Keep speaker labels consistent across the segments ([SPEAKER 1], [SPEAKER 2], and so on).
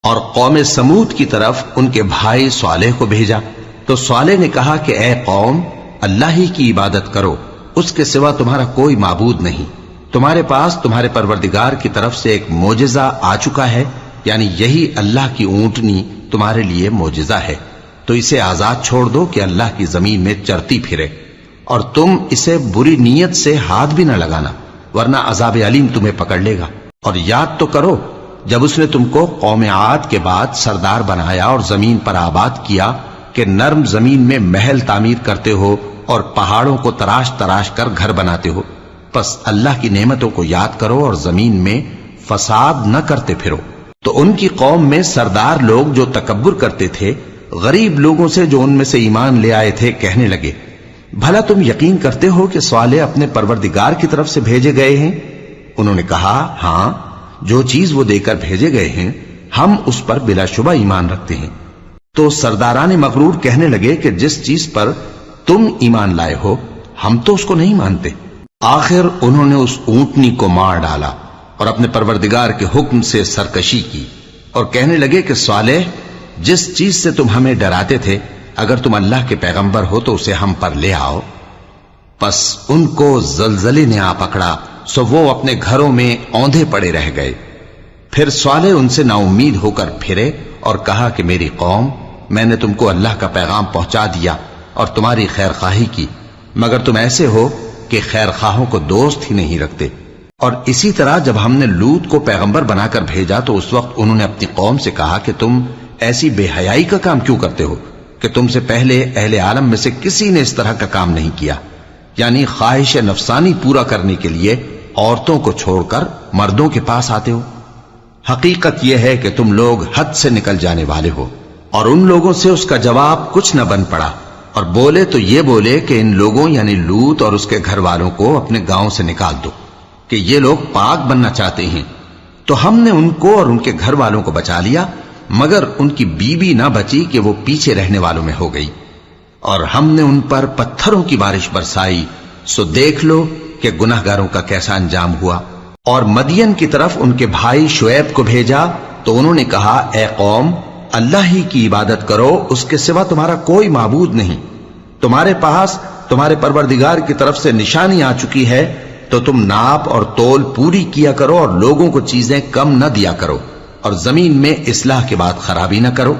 [SPEAKER 1] اور قوم سمود کی طرف ان کے بھائی صالح کو بھیجا تو صالح نے کہا کہ اے قوم، اللہ ہی کی عبادت کرو، اس کے سوا تمہارا کوئی معبود نہیں۔ تمہارے پاس تمہارے پروردگار کی طرف سے ایک معجزہ آ چکا ہے، یعنی یہی اللہ کی اونٹنی تمہارے لیے معجزہ ہے، تو اسے آزاد چھوڑ دو کہ اللہ کی زمین میں چرتی پھرے، اور تم اسے بری نیت سے ہاتھ بھی نہ لگانا، ورنہ عذاب علیم تمہیں پکڑ لے گا۔ اور یاد تو کرو جب اس نے تم کو قوم عاد کے بعد سردار بنایا اور زمین پر آباد کیا کہ نرم زمین میں محل تعمیر کرتے ہو اور پہاڑوں کو تراش تراش کر گھر بناتے ہو، پس اللہ کی نعمتوں کو یاد کرو اور زمین میں فساد نہ کرتے پھرو۔ تو ان کی قوم میں سردار لوگ جو تکبر کرتے تھے، غریب لوگوں سے جو ان میں سے ایمان لے آئے تھے کہنے لگے، بھلا تم یقین کرتے ہو کہ صالح اپنے پروردگار کی طرف سے بھیجے گئے ہیں؟ انہوں نے کہا، ہاں، جو چیز وہ دے کر بھیجے گئے ہیں ہم اس پر بلا شبہ ایمان رکھتے ہیں۔ تو سرداران مغرور کہنے لگے کہ جس چیز پر تم ایمان لائے ہو ہم تو اس کو نہیں مانتے۔ آخر انہوں نے اس اونٹنی کو مار ڈالا اور اپنے پروردگار کے حکم سے سرکشی کی، اور کہنے لگے کہ صالح، جس چیز سے تم ہمیں ڈراتے تھے، اگر تم اللہ کے پیغمبر ہو تو اسے ہم پر لے آؤ۔ پس ان کو زلزلے نے آ پکڑا، سو وہ اپنے گھروں میں اوندھے پڑے رہ گئے۔ پھر صالح ان سے نا امید ہو کر پھرے اور کہا کہ میری قوم، میں نے تم کو اللہ کا پیغام پہنچا دیا اور تمہاری خیر خواہی کی، مگر تم ایسے ہو کہ خیر خواہوں کو دوست ہی نہیں رکھتے۔ اور اسی طرح جب ہم نے لوط کو پیغمبر بنا کر بھیجا تو اس وقت انہوں نے اپنی قوم سے کہا کہ تم ایسی بے حیائی کا کام کیوں کرتے ہو کہ تم سے پہلے اہل عالم میں سے کسی نے اس طرح کا کام نہیں کیا، یعنی خواہش نفسانی پورا کرنے کے لیے عورتوں کو چھوڑ کر مردوں کے پاس آتے ہو۔ حقیقت یہ ہے کہ تم لوگ حد سے نکل جانے والے ہو۔ اور ان لوگوں سے اس کا جواب کچھ نہ بن پڑا، اور بولے تو یہ بولے کہ ان لوگوں یعنی لوط اور اس کے گھر والوں کو اپنے گاؤں سے نکال دو کہ یہ لوگ پاک بننا چاہتے ہیں۔ تو ہم نے ان کو اور ان کے گھر والوں کو بچا لیا، مگر ان کی بیوی نہ بچی کہ وہ پیچھے رہنے والوں میں ہو گئی، اور ہم نے ان پر پتھروں کی بارش برسائی، سو دیکھ لو کہ گناہ گاروں کا کیسا انجام ہوا۔ اور مدین کی طرف ان کے بھائی شعیب کو بھیجا تو انہوں نے کہا، اے قوم، اللہ ہی کی عبادت کرو، اس کے سوا تمہارا کوئی معبود نہیں۔ تمہارے پاس تمہارے پروردگار کی طرف سے نشانی آ چکی ہے، تو تم ناپ اور تول پوری کیا کرو اور لوگوں کو چیزیں کم نہ دیا کرو، اور زمین میں اصلاح کے بعد خرابی نہ کرو۔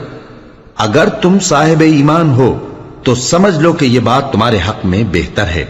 [SPEAKER 1] اگر تم صاحب ایمان ہو تو سمجھ لو کہ یہ بات تمہارے حق میں بہتر ہے۔